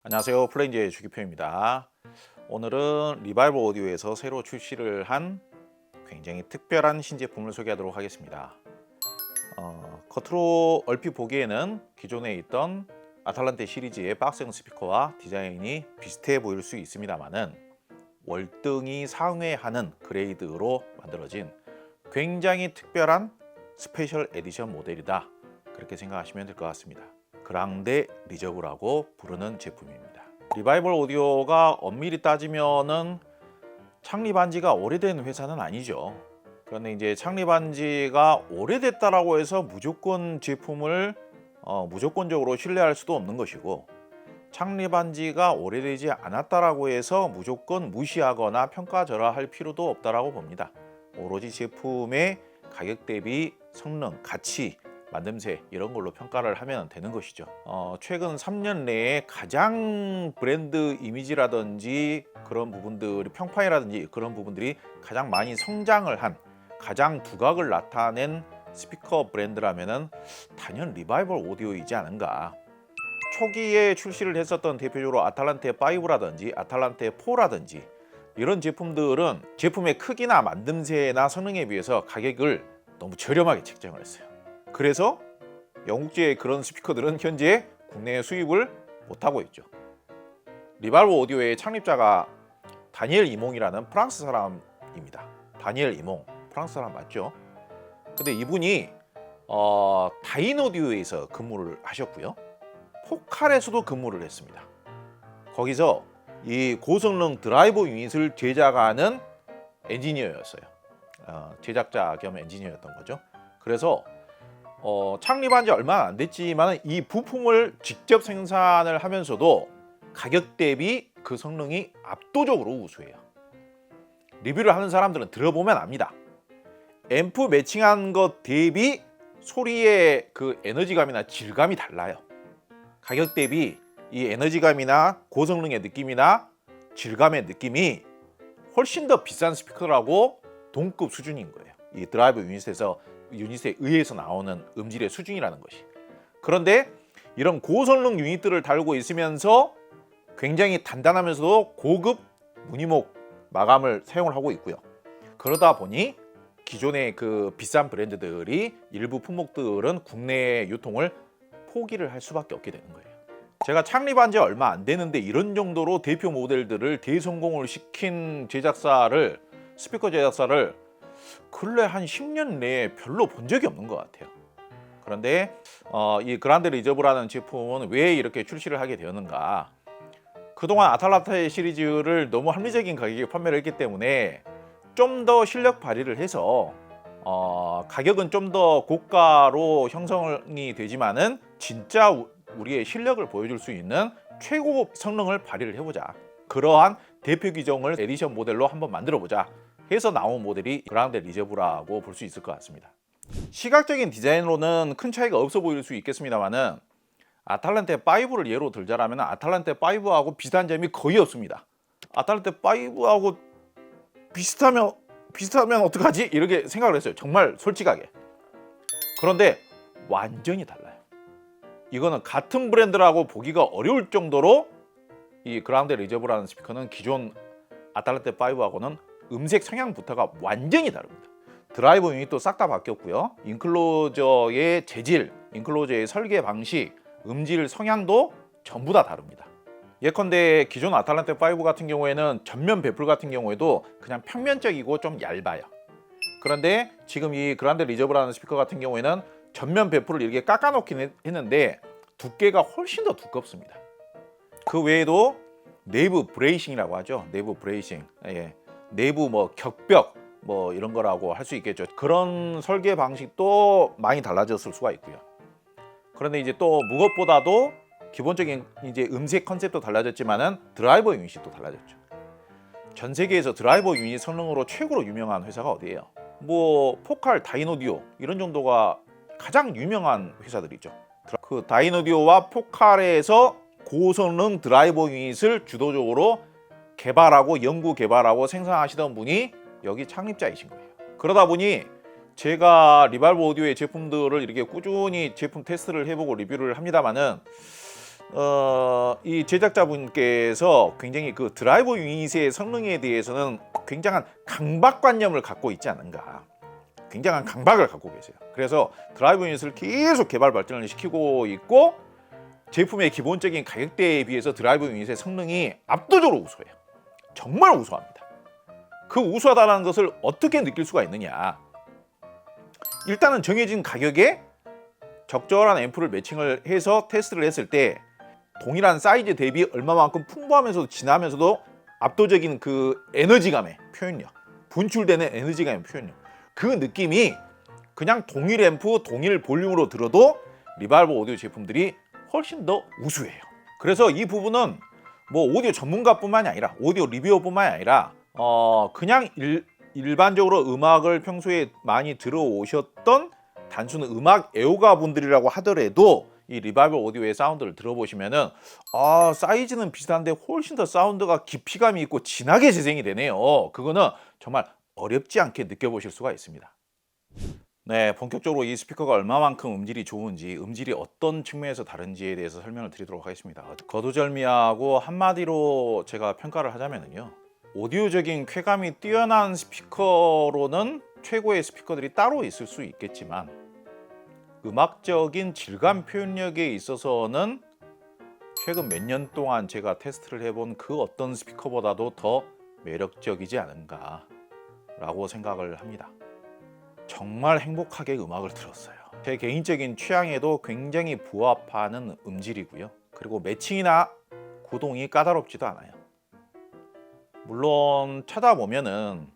안녕하세요. 플레인즈의 주기표입니다. 오늘은 리발브 오디오에서 새로 출시를 한 굉장히 특별한 신제품을 소개하도록 하겠습니다. 겉으로 얼핏 보기에는 기존에 있던 아탈란테 시리즈의 박스형 스피커와 디자인이 비슷해 보일 수 있습니다만은 월등히 상회하는 그레이드로 만들어진 굉장히 특별한 스페셜 에디션 모델이다, 그렇게 생각하시면 될 것 같습니다. 그랑데 리저브라고 부르는 제품입니다. 리바이벌 오디오가 엄밀히 따지면은 창립한 지가 오래된 회사는 아니죠. 그런데 이제 창립한 지가 오래됐다라고 해서 무조건 제품을 무조건적으로 신뢰할 수도 없는 것이고, 창립한 지가 오래되지 않았다라고 해서 무조건 무시하거나 평가절하할 필요도 없다라고 봅니다. 오로지 제품의 가격 대비 성능, 가치, 만듦새 이런 걸로 평가를 하면 되는 것이죠. 최근 3년 내에 가장 브랜드 이미지라든지 그런 부분들이, 평판이라든지 그런 부분들이 가장 많이 성장을 한, 가장 두각을 나타낸 스피커 브랜드라면은 단연 리바이벌 오디오이지 않은가. 초기에 출시를 했었던 대표적으로 아탈란테 5라든지 아탈란테 4라든지 이런 제품들은 제품의 크기나 만듦새나 성능에 비해서 가격을 너무 저렴하게 책정을 했어요. 그래서 영국제의 그런 스피커들은 현재 국내에 수입을 못하고 있죠. 리발브 오디오의 창립자가 다니엘 이몽이라는 프랑스 사람입니다. 다니엘 이몽, 프랑스 사람 맞죠? 근데 이분이 다인오디오에서 근무를 하셨고요, 포칼에서도 근무를 했습니다. 거기서 이 고성능 드라이버 유닛을 제작하는 엔지니어였어요. 제작자 겸 엔지니어였던 거죠. 그래서 창립한 지 얼마 안 됐지만 이 부품을 직접 생산을 하면서도 가격 대비 그 성능이 압도적으로 우수해요. 리뷰를 하는 사람들은 들어보면 압니다. 앰프 매칭한 것 대비 소리의 그 에너지감이나 질감이 달라요. 가격 대비 이 에너지감이나 고성능의 느낌이나 질감의 느낌이 훨씬 더 비싼 스피커라고 동급 수준인 거예요. 이 드라이브 유닛에 의해서 나오는 음질의 수준이라는 것이. 그런데 이런 고성능 유닛들을 달고 있으면서 굉장히 단단하면서도 고급 무늬목 마감을 사용을 하고 있고요. 그러다 보니 기존의 그 비싼 브랜드들이 일부 품목들은 국내 유통을 포기를 할 수밖에 없게 되는 거예요. 제가 창립한 지 얼마 안 되는데 이런 정도로 대표 모델들을 대성공을 시킨 스피커 제작사를 근래 한 10년 내에 별로 본 적이 없는 것 같아요. 그런데 이 그란데 리저브라는 제품은 왜 이렇게 출시를 하게 되었는가? 그동안 아탈란테 시리즈를 너무 합리적인 가격에 판매를 했기 때문에 좀 더 실력 발휘를 해서 가격은 좀 더 고가로 형성이 되지만은 진짜 우리의 실력을 보여줄 수 있는 최고 성능을 발휘를 해보자. 그러한 대표 기종을 에디션 모델로 한번 만들어보자 해서 나온 모델이 그랑데 리저브라고 볼 수 있을 것 같습니다. 시각적인 디자인으로는 큰 차이가 없어 보일 수 있겠습니다만은 아탈란테 5를 예로 들자라면 아탈란테 5하고 비슷한 점이 거의 없습니다. 아탈란테 5하고 비슷하면 어떡하지? 이렇게 생각을 했어요. 정말 솔직하게. 그런데 완전히 달라요. 이거는 같은 브랜드라고 보기가 어려울 정도로 이 그랑데 리저브라는 스피커는 기존 아탈란테 5하고는 음색 성향부터가 완전히 다릅니다. 드라이버 유닛도 싹 다 바뀌었고요. 인클로저의 재질, 인클로저의 설계 방식, 음질 성향도 전부 다 다릅니다. 예컨대 기존 아탈란테 5 같은 경우에는 전면 배풀 같은 경우에도 그냥 평면적이고 좀 얇아요. 그런데 지금 이 그란데 리저브라는 스피커 같은 경우에는 전면 배풀을 이렇게 깎아놓긴 했는데 두께가 훨씬 더 두껍습니다. 그 외에도 내부 브레이싱이라고 하죠. 내부 브레이싱. 예. 내부 격벽 이런 거라고 할 수 있겠죠. 그런 설계 방식도 많이 달라졌을 수가 있고요. 그런데 이제 또 무엇보다도 기본적인 이제 음색 컨셉도 달라졌지만은 드라이버 유닛이 또 달라졌죠. 전 세계에서 드라이버 유닛 성능으로 최고로 유명한 회사가 어디예요? 포칼, 다인오디오 이런 정도가 가장 유명한 회사들이죠. 그 다인오디오와 포칼에서 고성능 드라이버 유닛을 주도적으로 개발하고 연구 개발하고 생산하시던 분이 여기 창립자이신 거예요. 그러다 보니 제가 리발브 오디오의 제품들을 이렇게 꾸준히 제품 테스트를 해보고 리뷰를 합니다만은 이 제작자분께서 굉장히 그 드라이버 유닛의 성능에 대해서는 굉장한 강박관념을 갖고 있지 않은가. 굉장한 강박을 갖고 계세요. 그래서 드라이버 유닛을 계속 개발 발전을 시키고 있고 제품의 기본적인 가격대에 비해서 드라이버 유닛의 성능이 압도적으로 우수해요. 정말 우수합니다. 그 우수하다는 것을 어떻게 느낄 수가 있느냐. 일단은 정해진 가격에 적절한 앰프를 매칭을 해서 테스트를 했을 때 동일한 사이즈 대비 얼마만큼 풍부하면서도 진하면서도 압도적인 그 에너지감의 표현력, 분출되는 에너지감의 표현력, 그 느낌이 그냥 동일 앰프, 동일 볼륨으로 들어도 리발버 오디오 제품들이 훨씬 더 우수해요. 그래서 이 부분은 뭐 오디오 전문가뿐만이 아니라 오디오 리뷰어뿐만이 아니라 그냥 일반적으로 음악을 평소에 많이 들어오셨던 단순 음악 애호가 분들이라고 하더라도 이 리발버 오디오의 사운드를 들어보시면은 사이즈는 비슷한데 훨씬 더 사운드가 깊이감이 있고 진하게 재생이 되네요. 그거는 정말 어렵지 않게 느껴보실 수가 있습니다. 네, 본격적으로 이 스피커가 얼마만큼 음질이 좋은지, 음질이 어떤 측면에서 다른지에 대해서 설명을 드리도록 하겠습니다. 거두절미하고 한마디로 제가 평가를 하자면요, 오디오적인 쾌감이 뛰어난 스피커로는 최고의 스피커들이 따로 있을 수 있겠지만 음악적인 질감 표현력에 있어서는 최근 몇 년 동안 제가 테스트를 해본 그 어떤 스피커보다도 더 매력적이지 않은가 라고 생각을 합니다. 정말 행복하게 음악을 들었어요. 제 개인적인 취향에도 굉장히 부합하는 음질이고요. 그리고 매칭이나 구동이 까다롭지도 않아요. 물론 찾아보면은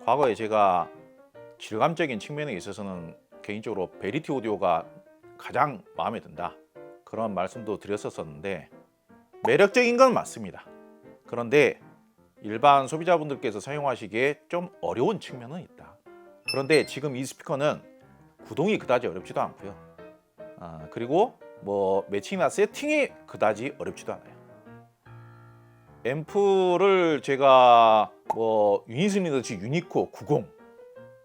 과거에 제가 질감적인 측면에 있어서는 개인적으로 베리티 오디오가 가장 마음에 든다, 그런 말씀도 드렸었는데 매력적인 건 맞습니다. 그런데 일반 소비자분들께서 사용하시기에 좀 어려운 측면은 있다. 그런데 지금 이 스피커는 구동이 그다지 어렵지도 않고요. 그리고 뭐 매칭이나 세팅이 그다지 어렵지도 않아요. 앰프를 제가 뭐 유니스미더치 유니코 90,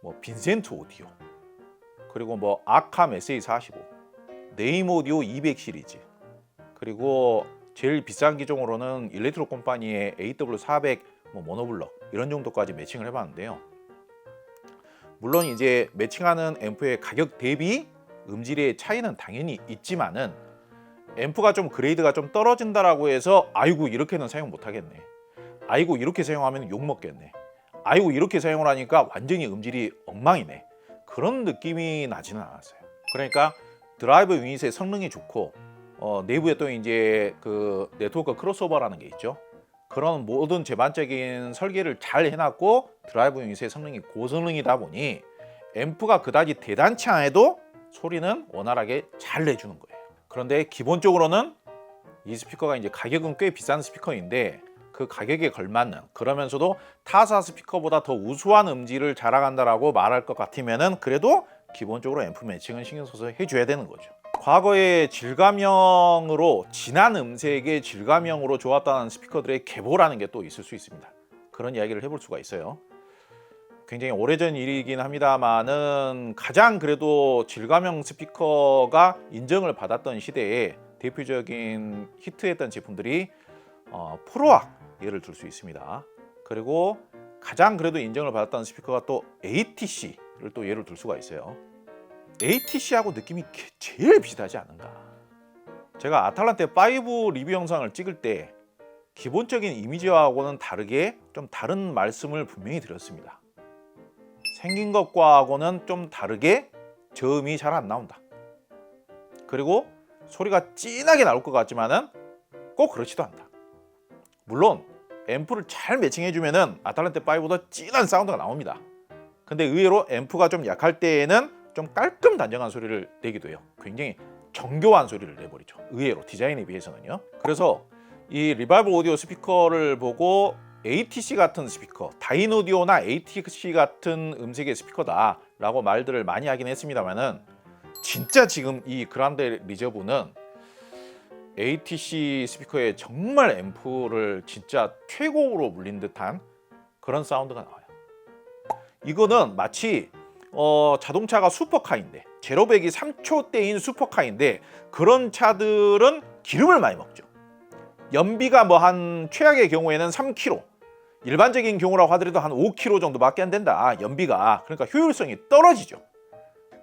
뭐 빈센트 오디오, 그리고 뭐 아캄 SA45, 네임 오디오 200 시리즈, 그리고 제일 비싼 기종으로는 일렉트로 컴퍼니의 AW400 뭐 모노블럭 이런 정도까지 매칭을 해봤는데요. 물론 이제 매칭하는 앰프의 가격 대비 음질의 차이는 당연히 있지만은 앰프가 좀 그레이드가 좀 떨어진다라고 해서 아이고 이렇게는 사용 못하겠네, 아이고 이렇게 사용하면 욕먹겠네, 아이고 이렇게 사용을 하니까 완전히 음질이 엉망이네, 그런 느낌이 나지는 않았어요. 그러니까 드라이버 유닛의 성능이 좋고 내부에 또 이제 그 네트워크 크로스오버라는 게 있죠. 그런 모든 제반적인 설계를 잘 해놨고 드라이브 유닛의 성능이 고성능이다 보니 앰프가 그다지 대단치 않아도 소리는 원활하게 잘 내주는 거예요. 그런데 기본적으로는 이 스피커가 이제 가격은 꽤 비싼 스피커인데 그 가격에 걸맞는, 그러면서도 타사 스피커보다 더 우수한 음질을 자랑한다라고 말할 것 같으면은 그래도 기본적으로 앰프 매칭은 신경 써서 해줘야 되는 거죠. 과거에 질감형으로 진한 음색의 질감형으로 좋았다는 스피커들의 계보라는 게 또 있을 수 있습니다. 그런 이야기를 해볼 수가 있어요. 굉장히 오래전 일이긴 합니다만은 가장 그래도 질감형 스피커가 인정을 받았던 시대에 대표적인 히트했던 제품들이 프로악 예를 들 수 있습니다. 그리고 가장 그래도 인정을 받았던 스피커가 또 ATC를 또 예를 들 수가 있어요. ATC하고 느낌이 제일 비슷하지 않은가. 제가 아탈란테 5 리뷰 영상을 찍을 때 기본적인 이미지하고는 다르게 좀 다른 말씀을 분명히 드렸습니다. 생긴 것과는 좀 다르게 저음이 잘 안 나온다. 그리고 소리가 진하게 나올 것 같지만은 꼭 그렇지도 않다. 물론 앰프를 잘 매칭해주면은 아탈란테 5보다 진한 사운드가 나옵니다. 근데 의외로 앰프가 좀 약할 때에는 좀 깔끔 단정한 소리를 내기도 해요. 굉장히 정교한 소리를 내버리죠. 의외로 디자인에 비해서는요. 그래서 이 리발버 오디오 스피커를 보고 ATC 같은 스피커, 다인오디오나 ATC 같은 음색의 스피커다 라고 말들을 많이 하긴 했습니다만은 진짜 지금 이 그란데 리저브는 ATC 스피커에 정말 앰프를 진짜 최고로 물린 듯한 그런 사운드가 나와요. 이거는 마치 자동차가 슈퍼카인데 제로백이 3초대인 슈퍼카인데 그런 차들은 기름을 많이 먹죠. 연비가 뭐 한 최악의 경우에는 3km, 일반적인 경우라고 하더라도 한 5km 정도밖에 안 된다. 연비가. 그러니까 효율성이 떨어지죠.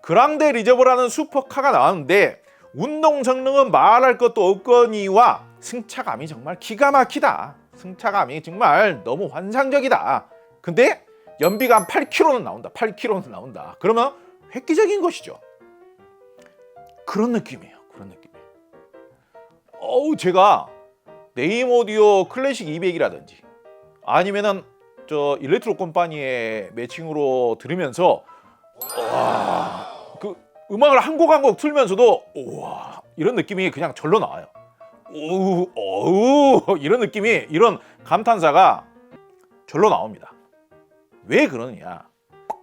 그랑데 리저버라는 슈퍼카가 나왔는데 운동 성능은 말할 것도 없거니와 승차감이 정말 기가 막히다. 승차감이 정말 너무 환상적이다. 근데 연비가 한 8km는 나온다. 8km는 나온다. 그러면 획기적인 것이죠. 그런 느낌이에요. 그런 느낌이에요. 제가 네임 오디오 클래식 200이라든지 아니면은 저 일렉트로 컴파니의 매칭으로 들으면서 그 음악을 한 곡 한 곡 틀면서도 우와 이런 느낌이 그냥 절로 나와요. 이런 느낌이, 이런 감탄사가 절로 나옵니다. 왜 그러느냐?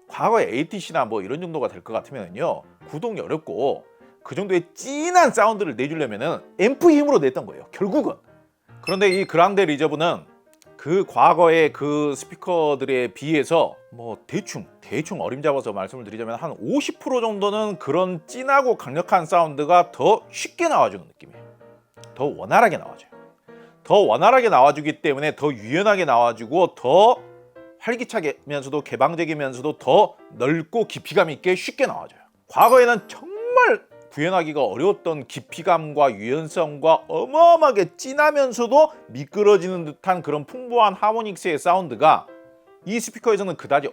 과거에 ATC나 뭐 이런 정도가 될 것 같으면요 구동이 어렵고 그 정도의 진한 사운드를 내주려면은 앰프 힘으로 냈던 거예요, 결국은. 그런데 이 그랑데 리저브는 그 과거의 그 스피커들에 비해서 뭐 대충 어림잡아서 말씀을 드리자면 한 50% 정도는 그런 진하고 강력한 사운드가 더 쉽게 나와주는 느낌이에요. 더 원활하게 나와줘요. 더 원활하게 나와주기 때문에 더 유연하게 나와주고 더 활기차게면서도 개방적이면서도 더 넓고 깊이감 있게 쉽게 나와줘요. 과거에는 정말 구현하기가 어려웠던 깊이감과 유연성과 어마어마하게 진하면서도 미끄러지는 듯한 그런 풍부한 하모닉스의 사운드가 이 스피커에서는 그다지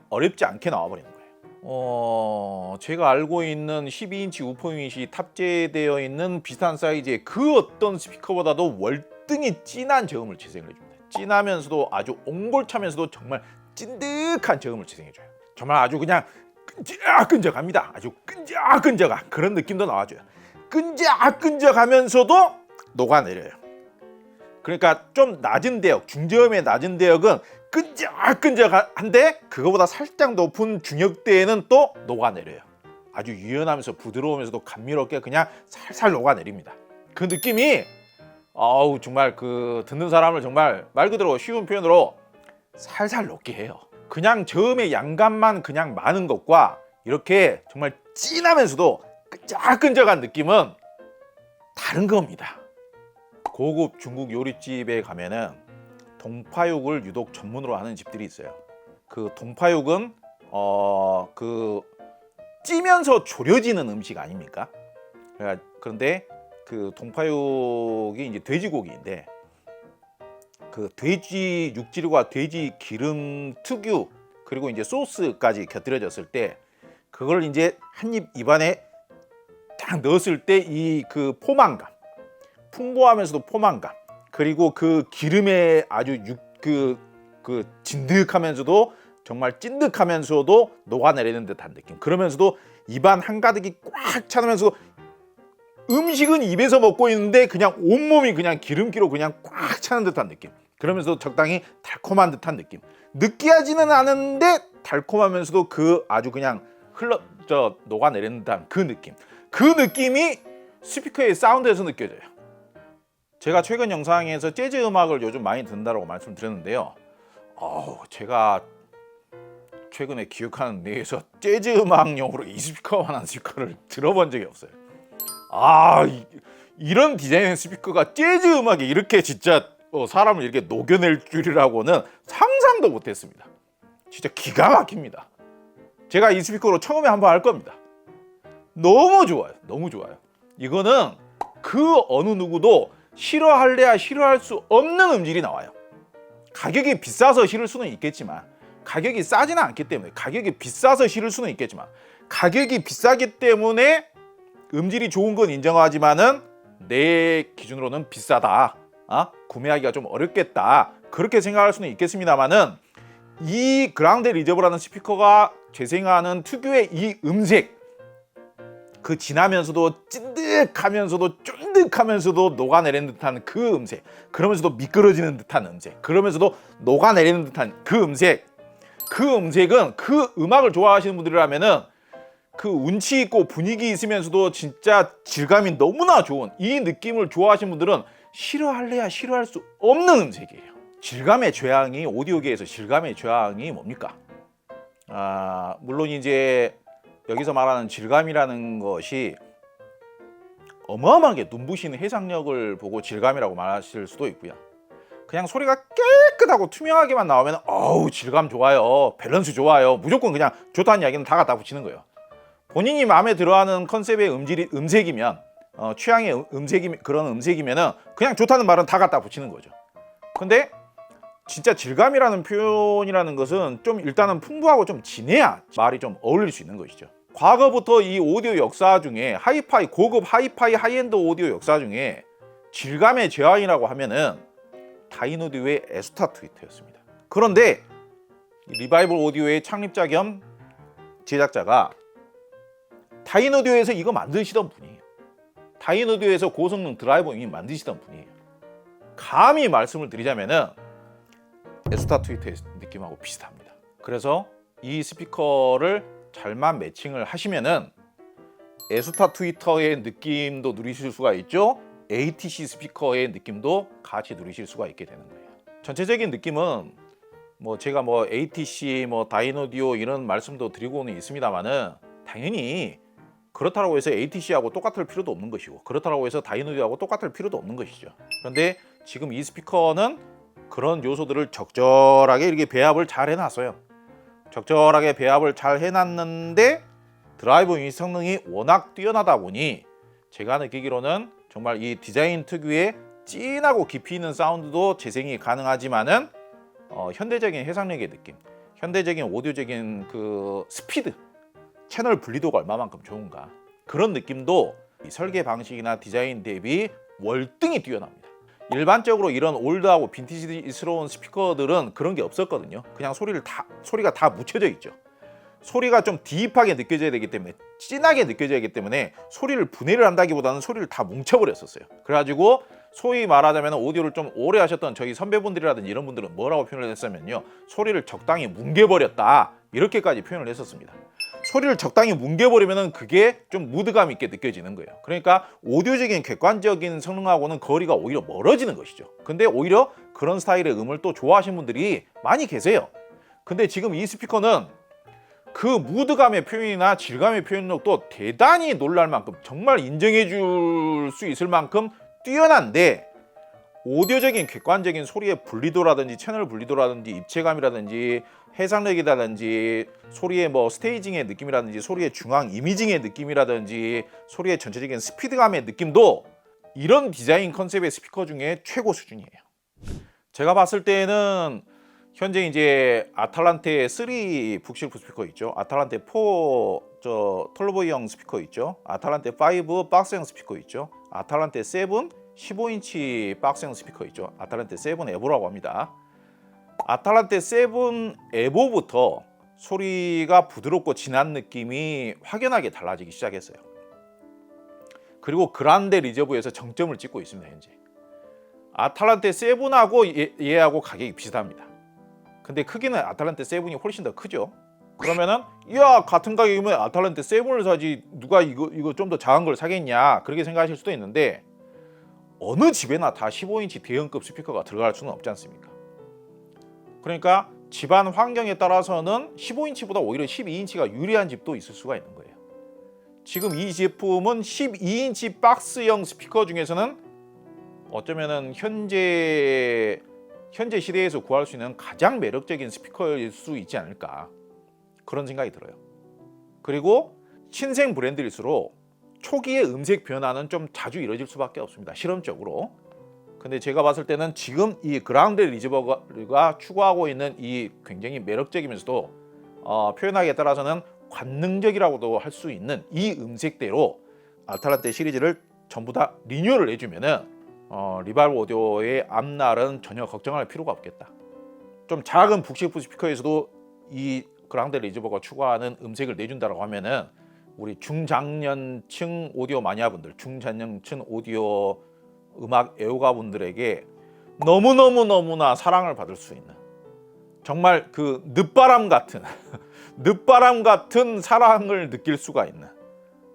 어렵지 않게 나와버리는 거예요. 제가 알고 있는 12인치 우퍼 유닛이 탑재되어 있는 비슷한 사이즈의 그 어떤 스피커보다도 월등히 진한 저음을 재생을 해줍니다. 진하면서도 아주 옹골차면서도 정말 찐득한 저음을 재생해줘요. 정말 아주 그냥 끈적끈적합니다. 아주 끈적끈적한 그런 느낌도 나와줘요. 끈적끈적하면서도 녹아내려요. 그러니까 좀 낮은 대역, 중저음의 낮은 대역은 끈적끈적한데 그거보다 살짝 높은 중역대에는 또 녹아내려요. 아주 유연하면서 부드러우면서도 감미롭게 그냥 살살 녹아내립니다. 그 느낌이 정말 그 듣는 사람을 정말 말 그대로 쉬운 표현으로 살살 녹게 해요. 그냥 저음의 양감만 그냥 많은 것과 이렇게 정말 진하면서도 끈적끈적한 느낌은 다른 겁니다. 고급 중국 요리집에 가면은 동파육을 유독 전문으로 하는 집들이 있어요. 그 동파육은 그 찌면서 졸여지는 음식 아닙니까? 그런데 그 동파육이 이제 돼지고기인데 그 돼지 육질과 돼지 기름 특유 그리고 이제 소스까지 곁들여졌을 때 그걸 이제 한 입 입안에 딱 넣었을 때 이 그 포만감, 풍부하면서도 포만감, 그리고 그 기름에 아주 그 진득하면서도 정말 찐득하면서도 녹아내리는 듯한 느낌. 그러면서도 입안 한가득이 꽉 차면서도 음식은 입에서 먹고 있는데 그냥 온몸이 그냥 기름기로 그냥 꽉 차는 듯한 느낌. 그러면서도 적당히 달콤한 듯한 느낌. 느끼하지는 않은데 달콤하면서도 그 아주 그냥 녹아내리는 듯한 그 느낌. 그 느낌이 스피커의 사운드에서 느껴져요. 제가 최근 영상에서 재즈 음악을 요즘 많이 듣는다고 말씀드렸는데요. 제가 최근에 기억하는 내에서 재즈 음악용으로 이 스피커만한 스피커를 들어본 적이 없어요. 이런 디자인의 스피커가 재즈 음악에 이렇게 진짜 사람을 이렇게 녹여낼 줄이라고는 상상도 못했습니다. 진짜 기가 막힙니다. 제가 이 스피커로 처음에 한번 할 겁니다. 너무 좋아요. 너무 좋아요. 이거는 그 어느 누구도 싫어할래야 싫어할 수 없는 음질이 나와요. 가격이 비싸서 싫을 수는 있겠지만 가격이 싸지는 않기 때문에 가격이 비싸서 싫을 수는 있겠지만 가격이 비싸기 때문에 음질이 좋은 건 인정하지만은 내 기준으로는 비싸다. 구매하기가 좀 어렵겠다. 그렇게 생각할 수는 있겠습니다만은 이 그랑데 리저브라는 스피커가 재생하는 특유의 이 음색, 그 진하면서도 찐득하면서도 쫀득하면서도 녹아내리는 듯한 그 음색, 그러면서도 미끄러지는 듯한 음색, 그러면서도 녹아내리는 듯한 그 음색, 그 음색은 그 음악을 좋아하시는 분들이라면은 그 운치 있고 분위기 있으면서도 진짜 질감이 너무나 좋은 이 느낌을 좋아하시는 분들은 싫어할래야 싫어할 수 없는 음색이에요. 질감의 죄앙이, 오디오계에서 질감의 죄앙이 뭡니까? 물론 이제 여기서 말하는 질감이라는 것이 어마어마하게 눈부신 해상력을 보고 질감이라고 말하실 수도 있고요. 그냥 소리가 깨끗하고 투명하게만 나오면 어우 질감 좋아요, 밸런스 좋아요, 무조건 그냥 좋다는 이야기는 다 갖다 붙이는 거예요. 본인이 마음에 들어하는 컨셉의 음색이면 취향의 그런 음색이면은 그냥 좋다는 말은 다 갖다 붙이는 거죠. 근데 진짜 질감이라는 표현이라는 것은 좀 일단은 풍부하고 좀 진해야 말이 좀 어울릴 수 있는 것이죠. 과거부터 이 오디오 역사 중에 고급 하이파이 하이엔드 오디오 역사 중에 질감의 제왕이라고 하면은 다인오디오의 에스타 트위터였습니다. 그런데 리바이벌 오디오의 창립자 겸 제작자가 다인오디오에서 이거 만드시던 분이에요. 다인오디오에서 고성능 드라이버 유닛 만드시던 분이에요. 감히 말씀을 드리자면은 에스타 트위터의 느낌하고 비슷합니다. 그래서 이 스피커를 잘만 매칭을 하시면은 에스타 트위터의 느낌도 누리실 수가 있죠. ATC 스피커의 느낌도 같이 누리실 수가 있게 되는 거예요. 전체적인 느낌은 제가 ATC 다인오디오 이런 말씀도 드리고는 있습니다만은 당연히 그렇다고 해서 ATC하고 똑같을 필요도 없는 것이고 그렇다고 해서 다인오디오하고 똑같을 필요도 없는 것이죠. 그런데 지금 이 스피커는 그런 요소들을 적절하게 이렇게 배합을 잘 해놨어요. 적절하게 배합을 잘 해놨는데 드라이버 유닛 성능이 워낙 뛰어나다 보니 제가 느끼기로는 정말 이 디자인 특유의 진하고 깊이 있는 사운드도 재생이 가능하지만은 현대적인 해상력의 느낌, 현대적인 오디오적인 그 스피드, 채널 분리도가 얼마만큼 좋은가 그런 느낌도 이 설계 방식이나 디자인 대비 월등히 뛰어납니다. 일반적으로 이런 올드하고 빈티지스러운 스피커들은 그런 게 없었거든요. 그냥 소리가 다 묻혀져 있죠. 소리가 좀 딥하게 느껴져야 되기 때문에, 진하게 느껴져야 하기 때문에 소리를 분해를 한다기보다는 소리를 다 뭉쳐버렸었어요. 그래가지고 소위 말하자면 오디오를 좀 오래 하셨던 저희 선배분들이라든지 이런 분들은 뭐라고 표현을 했었냐면요, 소리를 적당히 뭉개버렸다, 이렇게까지 표현을 했었습니다. 소리를 적당히 뭉개버리면 그게 좀 무드감 있게 느껴지는 거예요. 그러니까 오디오적인 객관적인 성능하고는 거리가 오히려 멀어지는 것이죠. 근데 오히려 그런 스타일의 음을 또 좋아하시는 분들이 많이 계세요. 근데 지금 이 스피커는 그 무드감의 표현이나 질감의 표현력도 대단히 놀랄 만큼, 정말 인정해 줄 수 있을 만큼 뛰어난데, 오디오적인 객관적인 소리의 분리도라든지 채널 분리도라든지 입체감이라든지 해상력이라든지 소리의 스테이징의 느낌이라든지 소리의 중앙 이미징의 느낌이라든지 소리의 전체적인 스피드감의 느낌도 이런 디자인 컨셉의 스피커 중에 최고 수준이에요. 제가 봤을 때는 현재 이제 아탈란테 3 북실프 스피커 있죠. 아탈란테 4 털보이형 스피커 있죠. 아탈란테 5 박스형 스피커 있죠. 아탈란테 7 15인치 박스형 스피커 있죠. 아탈란테 7 에보라고 합니다. 아탈란테 7 에보부터 소리가 부드럽고 진한 느낌이 확연하게 달라지기 시작했어요. 그리고 그란데 리저브에서 정점을 찍고 있습니다. 현재 아탈란테 7하고 얘하고 가격이 비슷합니다. 근데 크기는 아탈란테 7이 훨씬 더 크죠. 그러면은 야, 같은 가격이면 아탈란테 7을 사지 누가 이거 좀 더 작은 걸 사겠냐, 그렇게 생각하실 수도 있는데 어느 집에나 다 15인치 대형급 스피커가 들어갈 수는 없지 않습니까? 그러니까 집안 환경에 따라서는 15인치보다 오히려 12인치가 유리한 집도 있을 수가 있는 거예요. 지금 이 제품은 12인치 박스형 스피커 중에서는 어쩌면은 현재 시대에서 구할 수 있는 가장 매력적인 스피커일 수 있지 않을까, 그런 생각이 들어요. 그리고 신생 브랜드일수록 초기의 음색 변화는 좀 자주 이뤄질 수밖에 없습니다, 실험적으로. 근데 제가 봤을 때는 지금 이 그라운드 리저버가 추구하고 있는 이 굉장히 매력적이면서도 표현하기에 따라서는 관능적이라고도 할 수 있는 이 음색대로 아탈란테 시리즈를 전부 다 리뉴얼을 해주면은 리바이벌 오디오의 앞날은 전혀 걱정할 필요가 없겠다. 좀 작은 북실프 스피커에서도 이 그라운드 리저버가 추구하는 음색을 내준다라고 하면은 우리 중장년층 오디오 마니아분들, 중장년층 오디오 음악 애호가분들에게 너무나 사랑을 받을 수 있는, 정말 그 늦바람 같은 사랑을 느낄 수가 있는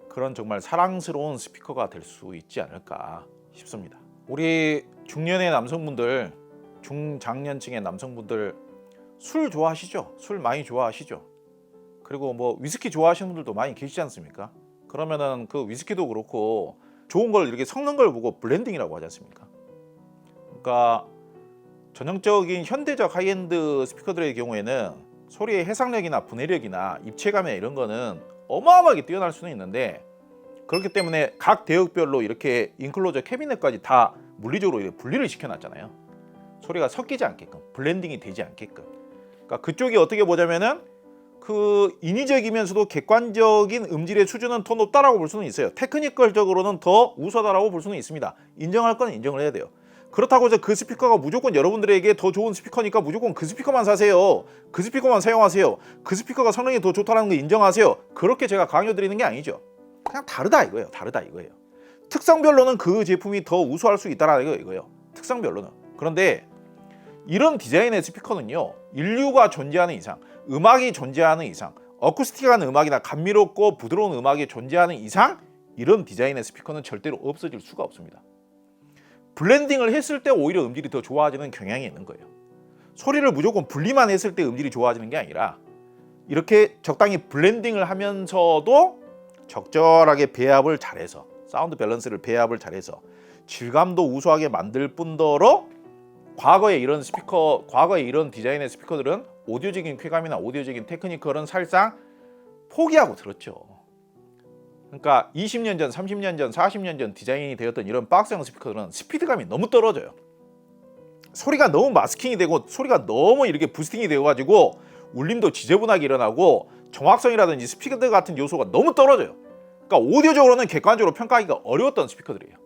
그런 정말 사랑스러운 스피커가 될 수 있지 않을까 싶습니다. 우리 중년의 남성분들, 중장년층의 남성분들 술 좋아하시죠? 술 많이 좋아하시죠? 그리고 위스키 좋아하시는 분들도 많이 계시지 않습니까? 그러면은 그 위스키도 그렇고 좋은 걸 이렇게 섞는 걸 보고 블렌딩이라고 하지 않습니까? 그러니까 전형적인 현대적 하이엔드 스피커들의 경우에는 소리의 해상력이나 분해력이나 입체감이나 이런 거는 어마어마하게 뛰어날 수는 있는데, 그렇기 때문에 각 대역별로 이렇게 인클로저 캐비넷까지 다 물리적으로 이렇게 분리를 시켜놨잖아요. 소리가 섞이지 않게끔, 블렌딩이 되지 않게끔. 그러니까 그쪽이 어떻게 보자면은 그 인위적이면서도 객관적인 음질의 수준은 더 높다라고 볼 수는 있어요. 테크니컬적으로는 더 우수하다라고 볼 수는 있습니다. 인정할 건 인정을 해야 돼요. 그렇다고 해서 그 스피커가 무조건 여러분들에게 더 좋은 스피커니까 무조건 그 스피커만 사세요. 그 스피커만 사용하세요. 그 스피커가 성능이 더 좋다는 거 인정하세요. 그렇게 제가 강요드리는 게 아니죠. 그냥 다르다 이거예요. 다르다 이거예요. 특성별로는 그 제품이 더 우수할 수 있다라는 이거예요. 특성별로는. 그런데 이런 디자인의 스피커는요, 인류가 존재하는 이상, 음악이 존재하는 이상, 어쿠스틱한 음악이나 감미롭고 부드러운 음악이 존재하는 이상, 이런 디자인의 스피커는 절대로 없어질 수가 없습니다. 블렌딩을 했을 때 오히려 음질이 더 좋아지는 경향이 있는 거예요. 소리를 무조건 분리만 했을 때 음질이 좋아지는 게 아니라 이렇게 적당히 블렌딩을 하면서도 적절하게 배합을 잘해서, 사운드 밸런스를 배합을 잘해서 질감도 우수하게 만들 뿐더러 과거에 이런 디자인의 스피커들은 오디오적인 쾌감이나 오디오적인 테크니컬은 사실상 포기하고 들었죠. 그러니까 20년 전, 30년 전, 40년 전 디자인이 되었던 이런 박스형 스피커들은 스피드감이 너무 떨어져요. 소리가 너무 마스킹이 되고 소리가 너무 이렇게 부스팅이 되어가지고 울림도 지저분하게 일어나고 정확성이라든지 스피드 같은 요소가 너무 떨어져요. 그러니까 오디오적으로는 객관적으로 평가하기가 어려웠던 스피커들이에요.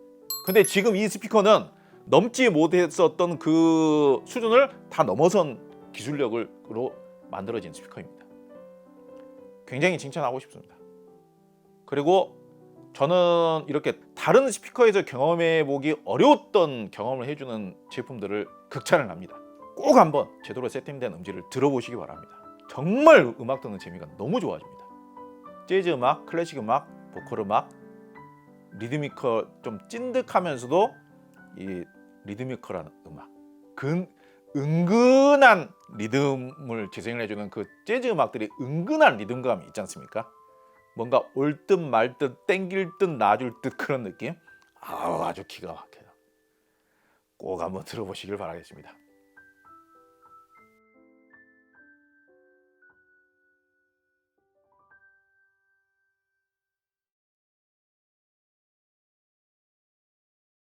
근데 지금 이 스피커는 넘지 못했었던 그 수준을 다 넘어선 기술력으로 만들어진 스피커입니다. 굉장히 칭찬하고 싶습니다. 그리고 저는 이렇게 다른 스피커에서 경험해보기 어려웠던 경험을 해주는 제품들을 극찬을 합니다. 꼭 한번 제대로 세팅된 음질을 들어보시기 바랍니다. 정말 음악 듣는 재미가 너무 좋아집니다. 재즈 음악, 클래식 음악, 보컬 음악, 리드미컬, 좀 찐득하면서도 이 리드미컬한 음악, 은근한 리듬을 재생을 해주는 그 재즈 음악들이 은근한 리듬감이 있지 않습니까? 뭔가 올 듯 말 듯 땡길 듯 놔줄 듯 그런 느낌? 아주 기가 막혀요. 꼭 한번 들어보시길 바라겠습니다.